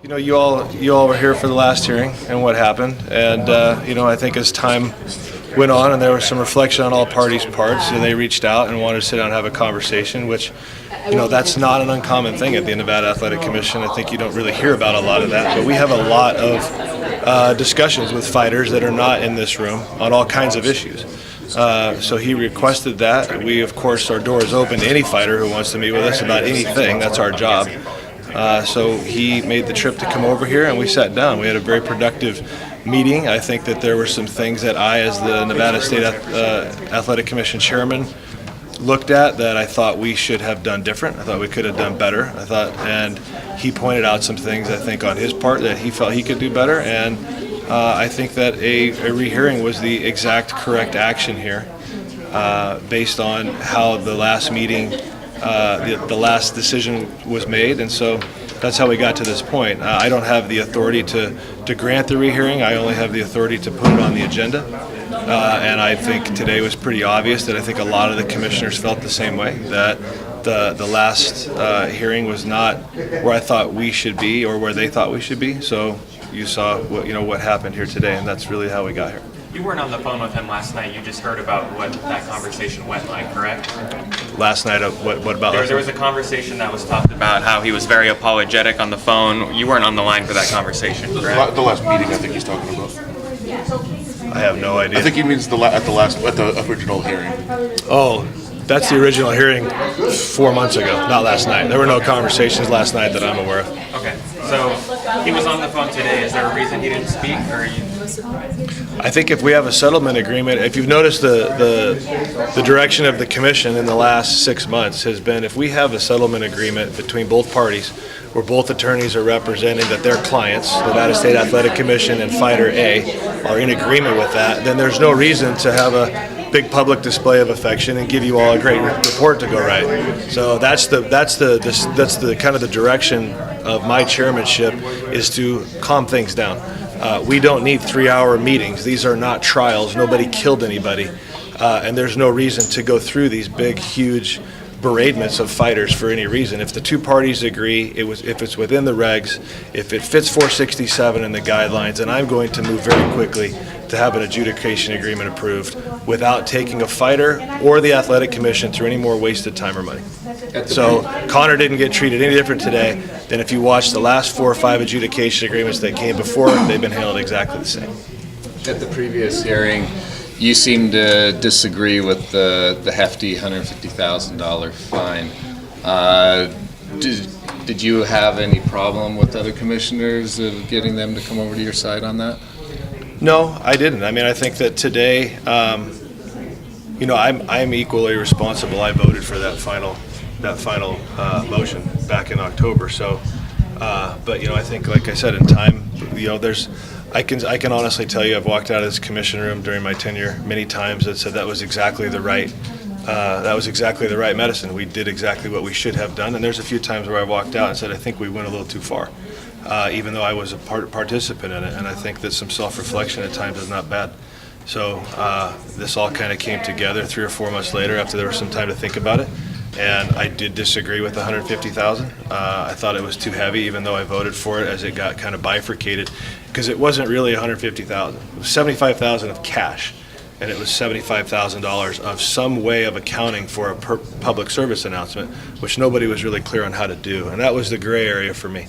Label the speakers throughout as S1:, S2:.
S1: You all were here for the last hearing and what happened, and I think as time went on and there was some reflection on all parties' parts, so they reached out and wanted to sit down and have a conversation, which, that's not an uncommon thing at the Nevada Athletic Commission. I think you don't really hear about a lot of that, but we have a lot of discussions with fighters that are not in this room on all kinds of issues. So he requested that. We, of course, our door is open to any fighter who wants to meet with us about anything. That's our job. So he made the trip to come over here, and we sat down. We had a very productive meeting. I think that there were some things that I, as the Nevada State Athletic Commission chairman, looked at that I thought we should have done different. I thought we could have done better. And he pointed out some things, I think, on his part that he felt he could do better. And I think that a rehearing was the exact correct action here, based on how the last meeting. The last decision was made, and so that's how we got to this point. I don't have the authority to grant the rehearing. I only have the authority to put it on the agenda, and I think today was pretty obvious that I think a lot of the commissioners felt the same way, that the last hearing was not where I thought we should be or where they thought we should be. So you saw what happened here today, and that's really how we got here.
S2: You weren't on the phone with him last night. You just heard about what that conversation went like, correct?
S1: Last night, what about?
S2: There was a conversation that was talked about how he was very apologetic on the phone. You weren't on the line for that conversation, correct?
S3: The last meeting, I think he's talking about.
S1: I have no idea.
S3: I think he means at the original hearing.
S1: Oh, that's the original hearing 4 months ago, not last night. There were no conversations last night that I'm aware of.
S2: Okay, so he was on the phone today. Is there a reason he didn't speak, or are you?
S1: I think if we have a settlement agreement, if you've noticed the direction of the commission in the last 6 months has been, if we have a settlement agreement between both parties where both attorneys are representing that their clients, the Nevada State Athletic Commission and Fighter A, are in agreement with that, then there's no reason to have a big public display of affection and give you all a great report to go write. So that's the kind of the direction of my chairmanship, is to calm things down. We don't need 3-hour meetings. These are not trials. Nobody killed anybody. And there's no reason to go through these big, huge beratements of fighters for any reason. If the two parties agree, if it's within the regs, if it fits 467 in the guidelines, then I'm going to move very quickly to have an adjudication agreement approved without taking a fighter or the athletic commission through any more wasted time or money. So Conor didn't get treated any different today than if you watch the last 4 or 5 adjudication agreements that came before. They've been handled exactly the same.
S4: At the previous hearing, you seemed to disagree with the hefty $150,000 fine. Did you have any problem with other commissioners of getting them to come over to your side on that?
S1: No, I didn't. I mean, I think that today, I'm equally responsible. I voted for that final motion back in October. So, but I think, like I said, in time, I can honestly tell you, I've walked out of this commission room during my tenure many times that said that was exactly the right medicine. We did exactly what we should have done. And there's a few times where I walked out and said, I think we went a little too far. Even though I was a participant in it, and I think that some self-reflection at times is not bad. So this all kind of came together 3 or 4 months later after there was some time to think about it, and I did disagree with the $150,000. I thought it was too heavy, even though I voted for it, as it got kind of bifurcated, because it wasn't really $150,000. It was $75,000 of cash, and it was $75,000 of some way of accounting for a public service announcement, which nobody was really clear on how to do, and that was the gray area for me.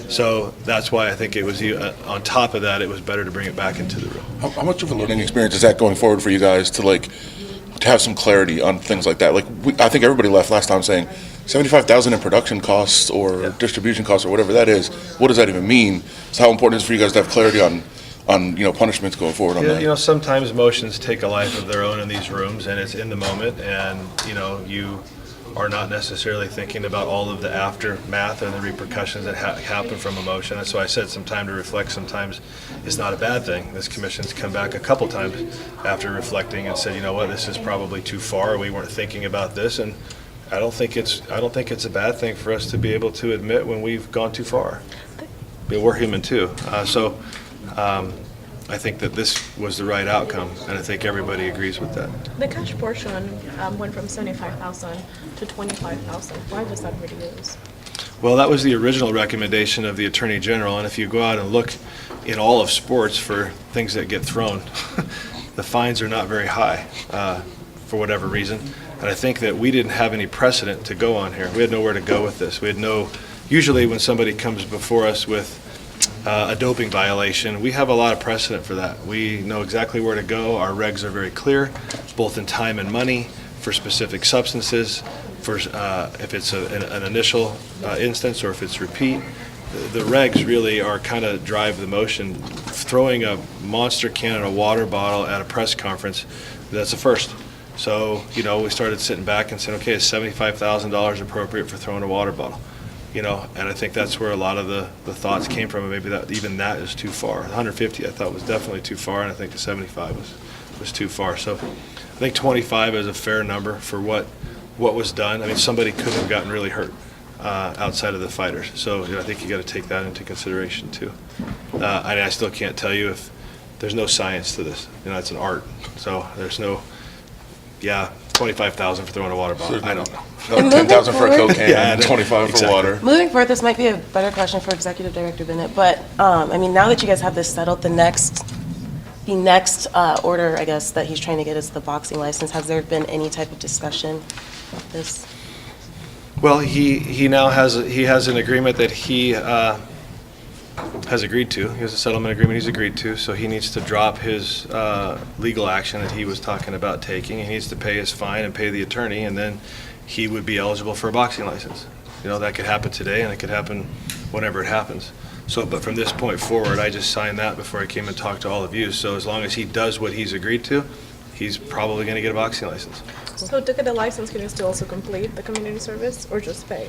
S1: So that's why I think it was, on top of that, it was better to bring it back into the room.
S3: How much of a learning experience is that going forward for you guys to have some clarity on things like that? I think everybody left last time saying $75,000 in production costs or distribution costs or whatever that is. What does that even mean? So how important is it for you guys to have clarity on punishments going forward on that?
S1: Sometimes motions take a life of their own in these rooms, and it's in the moment, and you are not necessarily thinking about all of the aftermath and the repercussions that happen from a motion. That's why I said some time to reflect sometimes is not a bad thing. This commission's come back a couple times after reflecting and said, this is probably too far. We weren't thinking about this, and I don't think it's a bad thing for us to be able to admit when we've gone too far. We're human too. I think that this was the right outcome, and I think everybody agrees with that.
S5: The cash portion went from $75,000 to $25,000. Why was that reduced?
S1: Well, that was the original recommendation of the Attorney General, and if you go out and look in all of sports for things that get thrown, the fines are not very high for whatever reason. And I think that we didn't have any precedent to go on here. We had nowhere to go with this. We had usually when somebody comes before us with a doping violation, we have a lot of precedent for that. We know exactly where to go. Our regs are very clear, both in time and money, for specific substances, for if it's an initial instance or if it's repeat. The regs really are kind of drive the motion. Throwing a monster can in a water bottle at a press conference, that's a first. So, we started sitting back and saying, okay, is $75,000 appropriate for throwing a water bottle? And I think that's where a lot of the thoughts came from, and maybe that even that is too far. 150 I thought was definitely too far, and I think the 75 was too far. So I think 25 is a fair number for what was done. I mean, somebody could have gotten really hurt outside of the fighters. So I think you got to take that into consideration too. I still can't tell you if there's no science to this. It's an art. So there's no, 25,000 for throwing a water bottle. I don't know.
S3: No, 10,000 for a Coke can,
S1: Yeah,
S3: 25
S1: exactly.
S3: for water.
S5: Moving forward, this might be a better question for Executive Director Bennett, but, now that you guys have this settled, the next order, I guess, that he's trying to get is the boxing license. Has there been any type of discussion about this?
S1: Well, he now has an agreement that he has agreed to. He has a settlement agreement he's agreed to, so he needs to drop his legal action that he was talking about taking. He needs to pay his fine and pay the attorney, and then he would be eligible for a boxing license. That could happen today, and it could happen whenever it happens. So, but from this point forward, I just signed that before I came and talked to all of you. So as long as he does what he's agreed to, he's probably going to get a boxing license.
S6: So to get a license, can you still also complete the community service or just pay?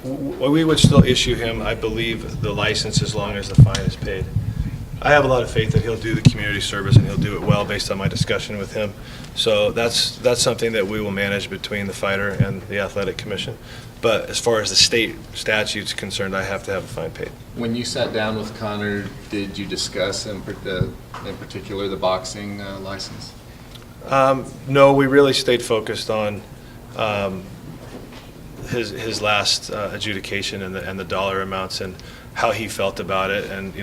S1: We would still issue him, I believe, the license as long as the fine is paid. I have a lot of faith that he'll do the community service and he'll do it well based on my discussion with him. So that's something that we will manage between the fighter and the athletic commission. But as far as the state statute's concerned, I have to have the fine paid.
S4: When you sat down with Conor, did you discuss in particular the boxing license?
S1: No, we really stayed focused on his last adjudication and the dollar amounts and how he felt about it, and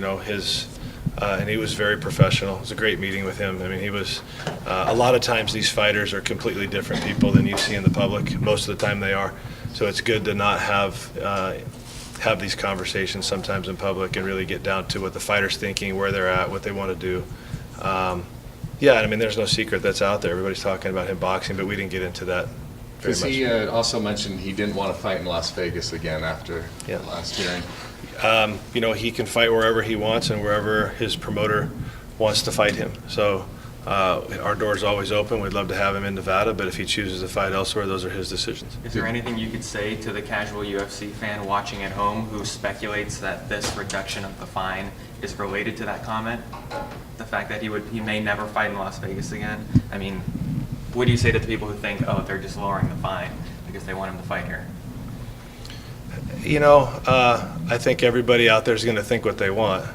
S1: and he was very professional. It was a great meeting with him. I mean, he was a lot of times these fighters are completely different people than you see in the public. Most of the time they are. So it's good to not have these conversations sometimes in public and really get down to what the fighter's thinking, where they're at, what they want to do. I mean, there's no secret that's out there. Everybody's talking about him boxing, but we didn't get into that very
S4: Because
S1: much.
S4: he also mentioned he didn't want to fight in Las Vegas again after the last hearing.
S1: He can fight wherever he wants and wherever his promoter wants to fight him. So our door's always open. We'd love to have him in Nevada, but if he chooses to fight elsewhere, those are his decisions.
S2: Is there anything you could say to the casual UFC fan watching at home who speculates that this reduction of the fine is related to that comment? The fact that he may never fight in Las Vegas again? I mean, what do you say to the people who think, oh, they're just lowering the fine because they want him to fight here?
S1: I think everybody out there is going to think what they want.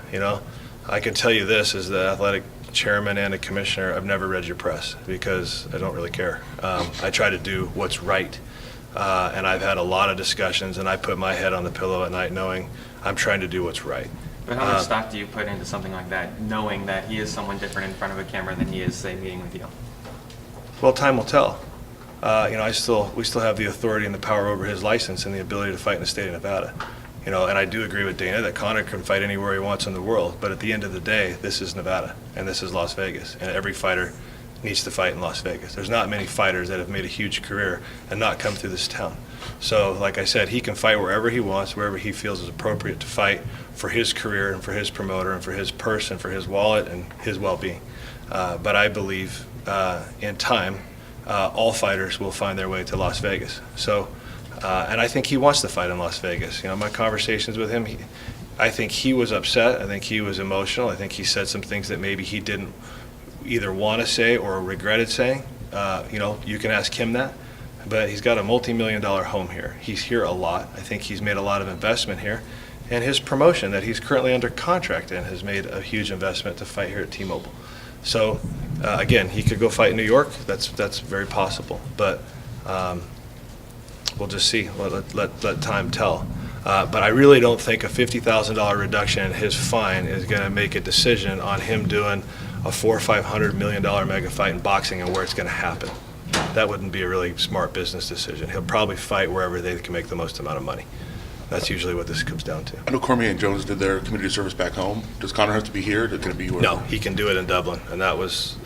S1: I can tell you this, as the athletic chairman and a commissioner, I've never read your press because I don't really care. I try to do what's right. And I've had a lot of discussions, and I put my head on the pillow at night knowing I'm trying to do what's right.
S2: But how much stock do you put into something like that, knowing that he is someone different in front of a camera than he is, say, meeting with you?
S1: Well, time will tell. We still have the authority and the power over his license and the ability to fight in the state of Nevada. And I do agree with Dana that Conor can fight anywhere he wants in the world, but at the end of the day, this is Nevada and this is Las Vegas, and every fighter needs to fight in Las Vegas. There's not many fighters that have made a huge career and not come through this town. So, like I said, he can fight wherever he wants, wherever he feels is appropriate to fight for his career and for his promoter and for his purse and for his wallet and his well-being. But I believe in time, all fighters will find their way to Las Vegas. So, and I think he wants to fight in Las Vegas. My conversations with him, I think he was upset. I think he was emotional. I think he said some things that maybe he didn't either want to say or regretted saying. You can ask him that. But he's got a multi-million-dollar home here. He's here a lot. I think he's made a lot of investment here. And his promotion that he's currently under contract in has made a huge investment to fight here at T-Mobile. So, again, he could go fight in New York. That's very possible. But we'll just see. Let time tell. But I really don't think a $50,000 reduction in his fine is going to make a decision on him doing a $400 or $500 million mega fight in boxing and where it's going to happen. That wouldn't be a really smart business decision. He'll probably fight wherever they can make the most amount of money. That's usually what this comes down to.
S3: I know Cormier and Jones did their community service back home. Does Conor have to be here? Can it be wherever?
S1: No, he can do it in Dublin, and I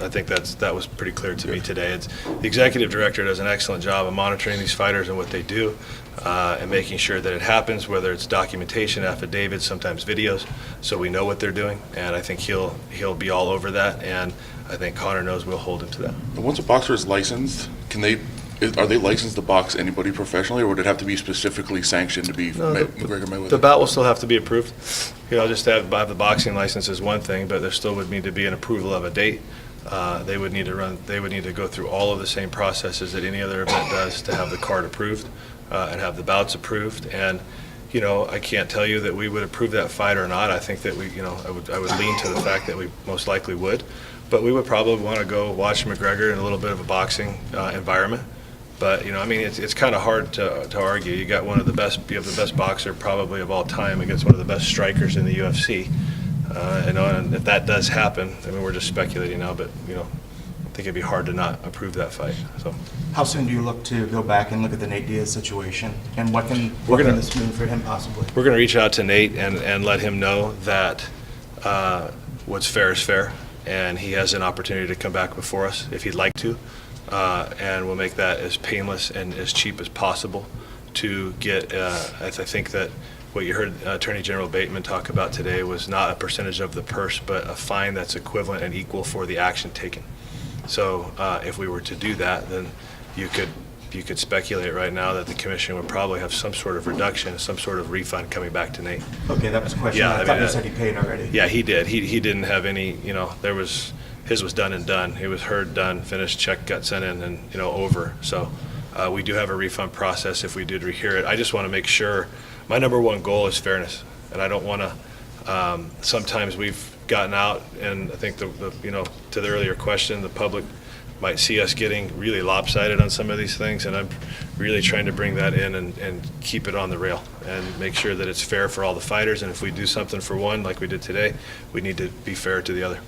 S1: think that was pretty clear to me today. The executive director does an excellent job of monitoring these fighters and what they do, and making sure that it happens, whether it's documentation, affidavits, sometimes videos, so we know what they're doing. And I think he'll be all over that, and I think Conor knows we'll hold him to that.
S3: And once a boxer is licensed, are they licensed to box anybody professionally, or would it have to be specifically sanctioned to be McGregor Mayweather?
S1: The bout will still have to be approved. Just have the boxing license is one thing, but there still would need to be an approval of a date. They would need to go through all of the same processes that any other event does to have the card approved and have the bouts approved. And I can't tell you that we would approve that fight or not. I think that I would lean to the fact that we most likely would, but we would probably want to go watch McGregor in a little bit of a boxing environment. But it's kind of hard to argue. You have the best boxer probably of all time against one of the best strikers in the UFC. And if that does happen, we're just speculating now, but I think it'd be hard to not approve that fight. So,
S7: how soon do you look to go back and look at the Nate Diaz situation, and what can this mean for him possibly?
S1: We're going to reach out to Nate and let him know that what's fair is fair, and he has an opportunity to come back before us if he'd like to. And we'll make that as painless and as cheap as possible to get, I think that what you heard Attorney General Bateman talk about today was not a percentage of the purse, but a fine that's equivalent and equal for the action taken. So if we were to do that, then you could speculate right now that the commission would probably have some sort of reduction, some sort of refund coming back to Nate.
S7: Okay, that was a question.
S1: Yeah,
S7: I thought you said he paid already.
S1: Yeah, he did. He didn't have any, his was done and done. He was heard, done, finished, check got sent in, and over. So we do have a refund process if we did rehear it. I just want to make sure. My number one goal is fairness, and I don't want to. Sometimes we've gotten out, and I think to the earlier question, the public might see us getting really lopsided on some of these things, and I'm really trying to bring that in and keep it on the rail and make sure that it's fair for all the fighters. And if we do something for one, like we did today, we need to be fair to the other.